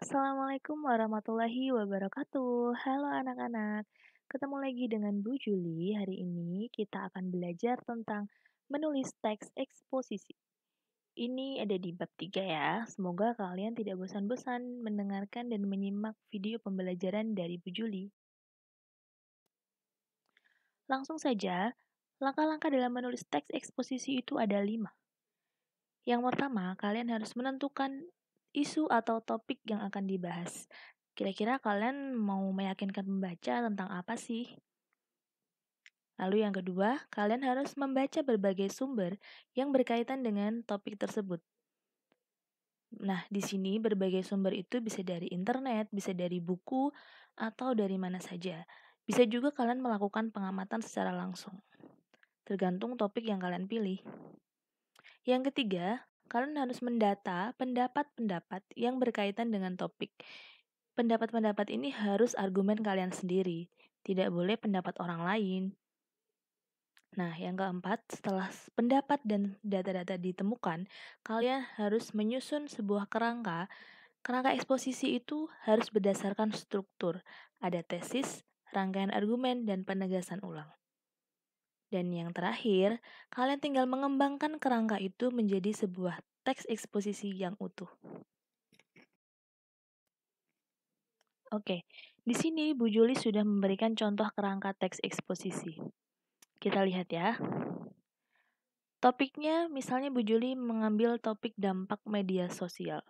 Assalamualaikum warahmatullahi wabarakatuh. Halo anak-anak, ketemu lagi dengan Bu Juli. Hari ini kita akan belajar tentang menulis teks eksposisi. Ini ada di bab 3 ya. Semoga kalian tidak bosan-bosan mendengarkan dan menyimak video pembelajaran dari Bu Juli. Langsung saja, langkah-langkah dalam menulis teks eksposisi itu ada 5. Yang pertama, kalian harus menentukan isu atau topik yang akan dibahas. Kira-kira kalian mau meyakinkan pembaca tentang apa sih? Lalu yang kedua, kalian harus membaca berbagai sumber yang berkaitan dengan topik tersebut. Nah, di sini berbagai sumber itu bisa dari internet, bisa dari buku, atau dari mana saja. Bisa juga kalian melakukan pengamatan secara langsung, tergantung topik yang kalian pilih. Yang ketiga, kalian harus mendata pendapat-pendapat yang berkaitan dengan topik. Pendapat-pendapat ini harus argumen kalian sendiri, tidak boleh pendapat orang lain. Nah, yang keempat, setelah pendapat dan data-data ditemukan, kalian harus menyusun sebuah kerangka. Kerangka eksposisi itu harus berdasarkan struktur. Ada tesis, rangkaian argumen, dan penegasan ulang. Dan yang terakhir, kalian tinggal mengembangkan kerangka itu menjadi sebuah teks eksposisi yang utuh. Oke, di sini Bu Juli sudah memberikan contoh kerangka teks eksposisi. Kita lihat ya. Topiknya, misalnya Bu Juli mengambil topik dampak media sosial.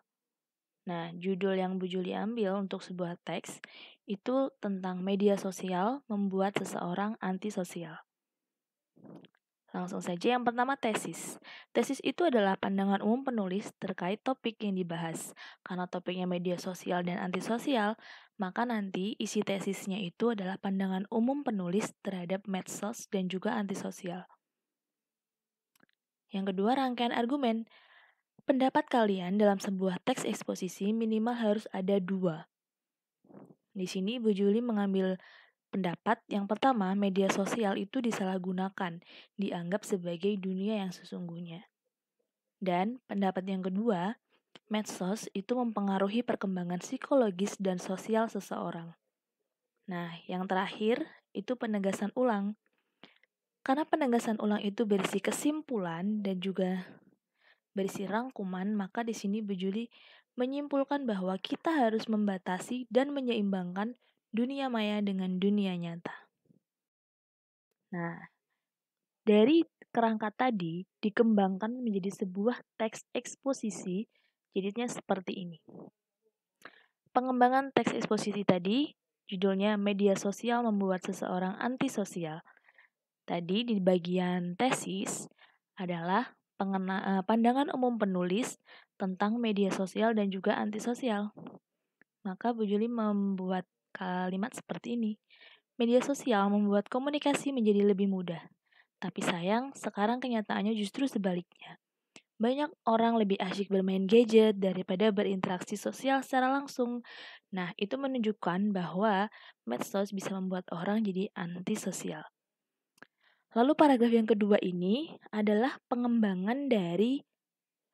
Nah, judul yang Bu Juli ambil untuk sebuah teks itu tentang media sosial membuat seseorang antisosial. Langsung saja yang pertama tesis. Tesis itu adalah pandangan umum penulis terkait topik yang dibahas. Karena topiknya media sosial dan antisosial, maka nanti isi tesisnya itu adalah pandangan umum penulis terhadap medsos dan juga antisosial. Yang kedua, rangkaian argumen. Pendapat kalian dalam sebuah teks eksposisi minimal harus ada 2. Di sini Bu Juli mengambil pendapat yang pertama, media sosial itu disalahgunakan, dianggap sebagai dunia yang sesungguhnya. Dan pendapat yang kedua, medsos itu mempengaruhi perkembangan psikologis dan sosial seseorang. Nah, yang terakhir itu penegasan ulang. Karena penegasan ulang itu berisi kesimpulan dan juga berisi rangkuman, maka di sini Bu Juli menyimpulkan bahwa kita harus membatasi dan menyeimbangkan dunia maya dengan dunia nyata. Nah, dari kerangka tadi dikembangkan menjadi sebuah teks eksposisi, jadinya seperti ini. Pengembangan teks eksposisi tadi, judulnya media sosial membuat seseorang antisosial. Tadi di bagian tesis adalah pandangan umum penulis tentang media sosial dan juga antisosial. Maka Bu Juli membuat kalimat seperti ini. Media sosial membuat komunikasi menjadi lebih mudah. Tapi sayang, sekarang kenyataannya justru sebaliknya. Banyak orang lebih asyik bermain gadget daripada berinteraksi sosial secara langsung. Nah, itu menunjukkan bahwa medsos bisa membuat orang jadi antisosial. Lalu paragraf yang kedua ini adalah pengembangan dari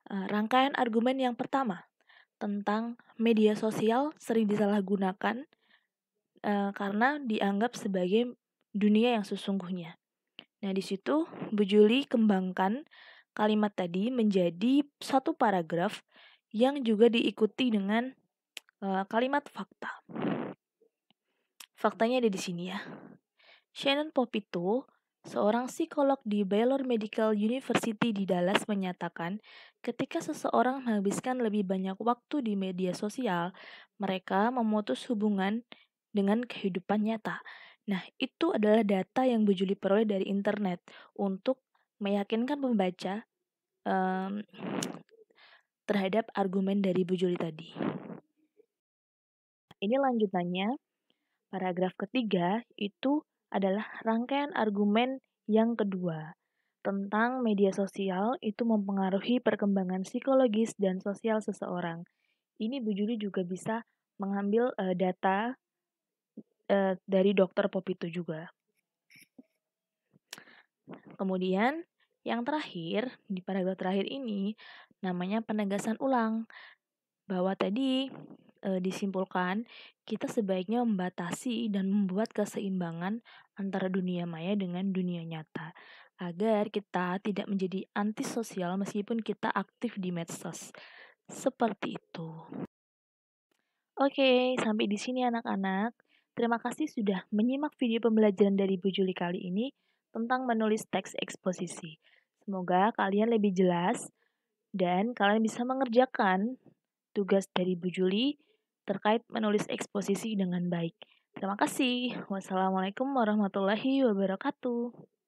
rangkaian argumen yang pertama tentang media sosial sering disalahgunakan karena dianggap sebagai dunia yang sesungguhnya. Nah, di situ Bu Juli kembangkan kalimat tadi menjadi satu paragraf yang juga diikuti dengan kalimat fakta. Faktanya ada di sini ya. Shannon Popito, seorang psikolog di Baylor Medical University di Dallas menyatakan, ketika seseorang menghabiskan lebih banyak waktu di media sosial, mereka memutus hubungan dengan kehidupan nyata. Nah, itu adalah data yang Bu Juli peroleh dari internet untuk meyakinkan pembaca terhadap argumen dari Bu Juli tadi. Ini lanjutannya, paragraf ketiga itu adalah rangkaian argumen yang kedua tentang media sosial itu mempengaruhi perkembangan psikologis dan sosial seseorang. Ini Bu Juli juga bisa mengambil data dari Dr. Popito juga. Kemudian yang terakhir, di paragraf terakhir ini namanya penegasan ulang. Bahwa tadi disimpulkan, kita sebaiknya membatasi dan membuat keseimbangan antara dunia maya dengan dunia nyata, agar kita tidak menjadi antisosial meskipun kita aktif di medsos. Seperti itu. Oke, sampai di sini anak-anak. Terima kasih sudah menyimak video pembelajaran dari Bu Juli kali ini tentang menulis teks eksposisi. Semoga kalian lebih jelas dan kalian bisa mengerjakan tugas dari Bu Juli terkait menulis eksposisi dengan baik. Terima kasih. Wassalamualaikum warahmatullahi wabarakatuh.